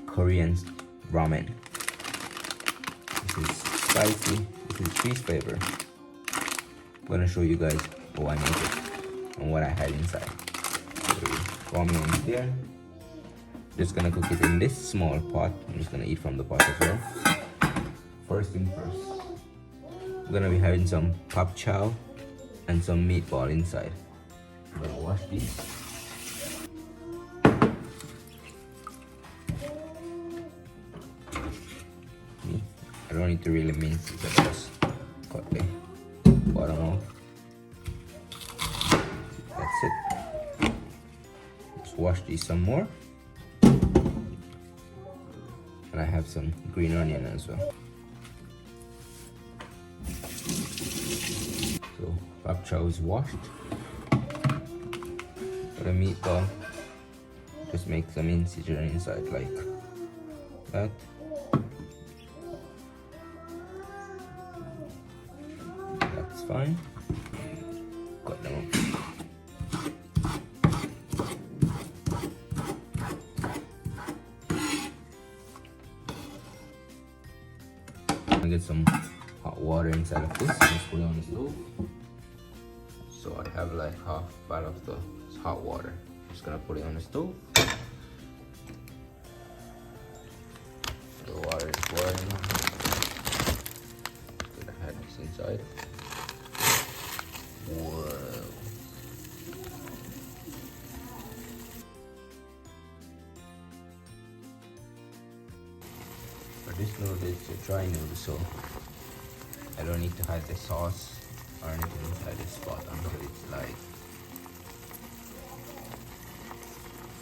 Korean ramen. This is spicy. This is cheese flavor. I'm gonna show you guys how I make it and what I had inside. Ramen is there. Just gonna cook it in this small pot. I'm just gonna eat from the pot as well. First thing first, I'm gonna be having some pop chow and some meatball inside. I'm gonna wash these. I don't need to really mince it, I just cut the bottom off. That's it. Let's wash these some more. And I have some green onion as well. So pop chow is washed. For the meatball, just make some incision inside like that. That's fine. Cut them up. Get some hot water inside of this and just put it on the stove. So I have like half part of the hot water. I'm just gonna put it on the stove. The water is boiling. Get I had this inside. Whoa. This noodle is a dry noodle, so I don't need to hide the sauce or anything inside this pot until it's like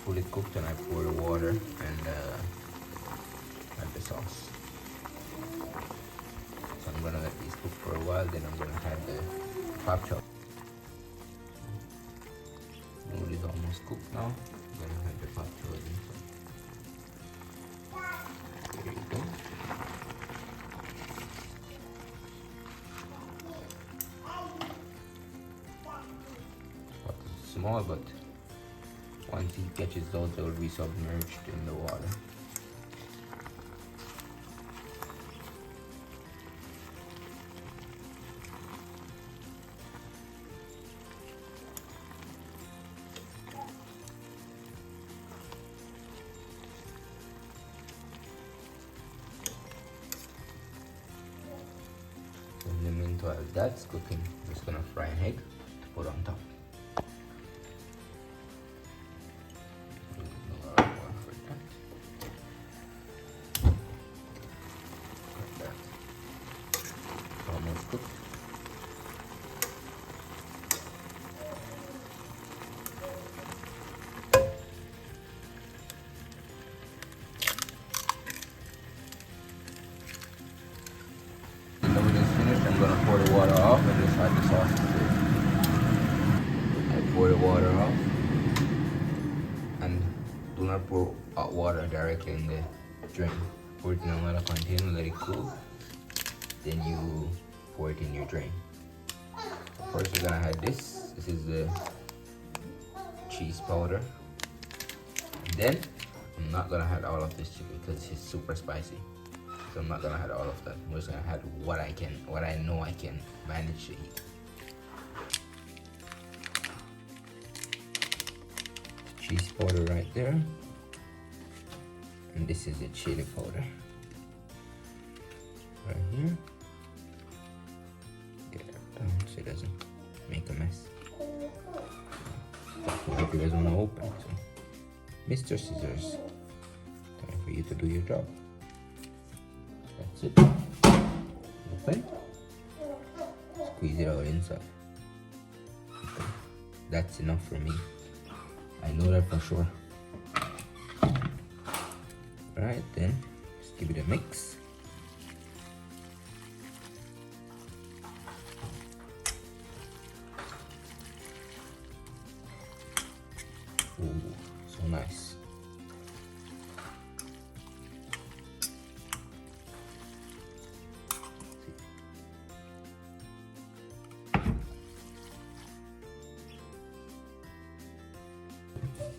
fully cooked, and I pour the water and add the sauce. So I'm gonna let these cook for a while, then I'm gonna add the pop chow. Noodle is almost cooked now. I'm gonna add the pop chow inside. There you go. Small, but once it catches those, they will be submerged in the water. In the meanwhile that's cooking, I'm just gonna fry an egg to put on top. Almost cooked. The noodle is finished. I'm gonna pour the water off and just add the sauce to it. I pour the water off, and do not pour hot water directly in the drain. Pour it in another container, let it cool. Then you pour it in your drain. First we're gonna add this. This is the cheese powder. And then I'm not gonna add all of this chili because it's super spicy. So I'm not gonna add all of that. I'm just gonna add what I know I can manage to eat. Cheese powder right there. And this is the chili powder. Right here. So it doesn't make a mess. If you guys want to open, so Mr. Scissors, time for you to do your job. That's it. Open. Squeeze it out inside. Okay. That's enough for me. I know that for sure. Alright then, just give it a mix. Ooh, so nice.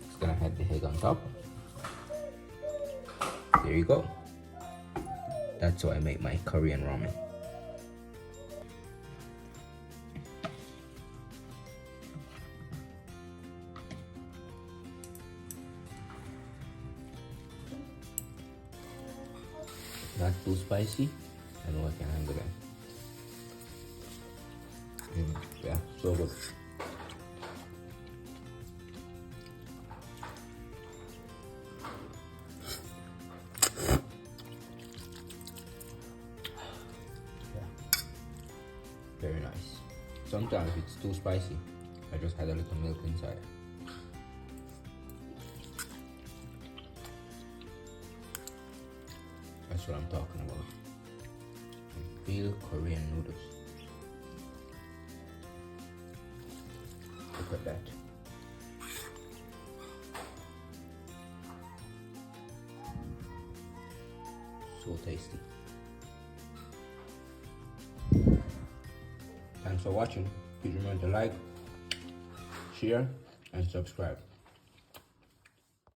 Just gonna add the egg on top. there you go. That's how I make my Korean ramen. Not too spicy. I know I can handle it. Yeah, so good. Very nice. Sometimes it's too spicy. I just had a little milk inside. That's what I'm talking about. Real Korean noodles. Look at that. So tasty. Thanks for watching. Please remember to like, share, and subscribe.